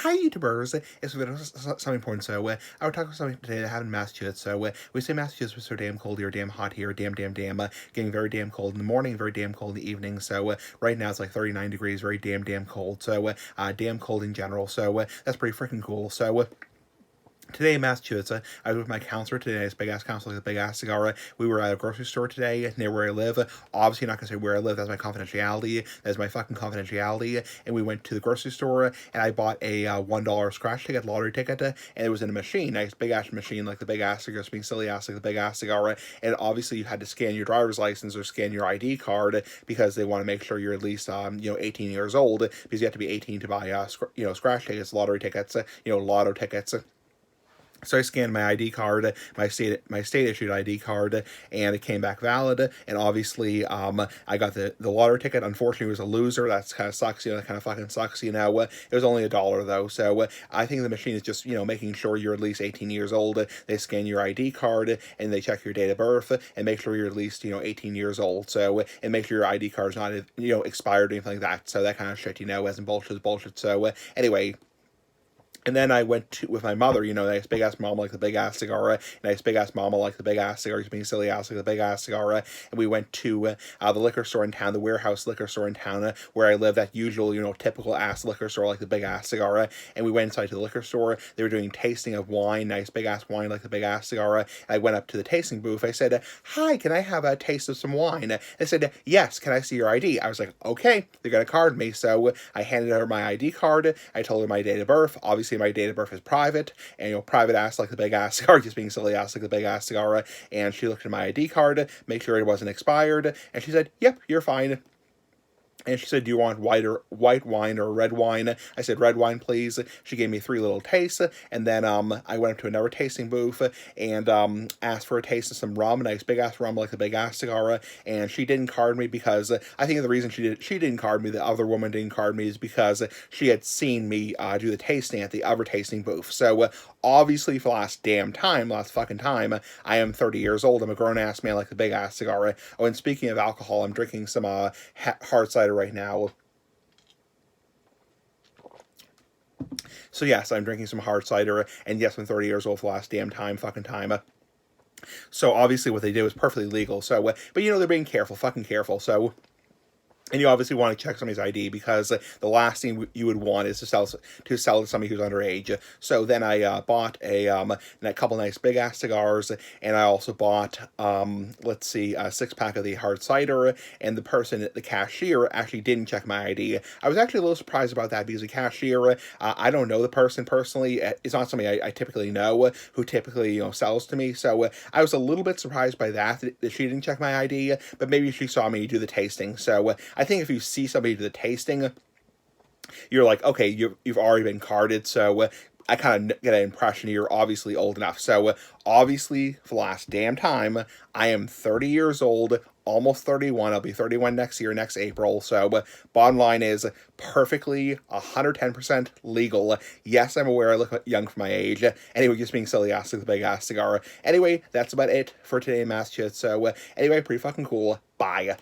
Hi YouTubers, it's something important. So I would talk about something today that happened in Massachusetts. So we say Massachusetts was so damn cold here, damn hot here, damn, getting very damn cold in the morning, very damn cold in the evening. So right now it's like 39 degrees, very damn cold. So damn cold in general. So that's pretty freaking cool. So today in Massachusetts, I was with my counselor today. This big ass counselor with a big ass cigar. We were at a grocery store today near where I live. Obviously, not gonna say where I live. That's my confidentiality. That's my fucking confidentiality. And we went to the grocery store and I bought a $1 scratch ticket, lottery ticket, and it was in a machine, nice big ass machine, like the big ass cigar, being silly ass like the big ass cigar. And obviously, you had to scan your driver's license or scan your ID card because they want to make sure you're at least 18 years old, because you have to be 18 to buy scratch tickets, lottery tickets, lotto tickets. So I scanned my ID card, my state issued ID card, and it came back valid. And obviously, I got the lottery ticket. Unfortunately, it was a loser. That's kind of sucks. That kind of fucking sucks. It was only $1 though. So I think the machine is just making sure you're at least 18 years old. They scan your ID card and they check your date of birth and make sure you're at least 18 years old. So and make sure your ID card's not expired or anything like that. So that kind of shit isn't bullshit. So anyway. And then I went with my mother, nice big ass mama like the big ass cigar, nice big ass mama like the big ass cigar, being silly ass like the big ass cigar. And we went to the liquor store in town, the warehouse liquor store in town, where I live, that usual, typical ass liquor store like the big ass cigar. And we went inside to the liquor store. They were doing tasting of wine, nice big ass wine like the big ass cigar. And I went up to the tasting booth. I said, "Hi, can I have a taste of some wine?" They said, "Yes, can I see your ID?" I was like, "Okay." They're going to card me. So I handed her my ID card. I told her my date of birth. Obviously, my date of birth is private, and private ass like the big ass cigar, just being silly ass like the big ass cigar. And she looked at my ID card, make sure it wasn't expired, and she said, "Yep, you're fine." And she said, "Do you want white wine or red wine?" I said, "Red wine, please." She gave me 3 little tastes, and then I went up to another tasting booth and asked for a taste of some rum, nice big ass rum like the big ass cigar. And she didn't card me because I think the reason she didn't card me, the other woman didn't card me, is because she had seen me do the tasting at the other tasting booth. So obviously, for the last fucking time, I am 30 years old. I'm a grown ass man like the big ass cigar. Oh, and speaking of alcohol, I'm drinking some hard cider right now. So yes, I'm drinking some hard cider, and yes, I'm 30 years old for the last fucking time. So obviously what they did was perfectly legal. So, but they're being careful, fucking careful. So. And you obviously want to check somebody's ID, because the last thing you would want is to sell to somebody who's underage. So then I bought a couple nice big ass cigars, and I also bought a 6-pack of the hard cider. And the cashier, actually didn't check my ID. I was actually a little surprised about that, because the cashier, I don't know the person personally. It's not somebody I typically know who typically sells to me. So I was a little bit surprised by that she didn't check my ID, but maybe she saw me do the tasting. So I think if you see somebody do the tasting, you're like, okay, you've already been carded. So I kind of get an impression you're obviously old enough. So obviously, for the last damn time, I am 30 years old, almost 31. I'll be 31 next year, next April. So bottom line is perfectly 110% legal. Yes, I'm aware I look young for my age. Anyway, just being silly ass like the big ass cigar. Anyway, that's about it for today in Massachusetts. So anyway, pretty fucking cool. Bye.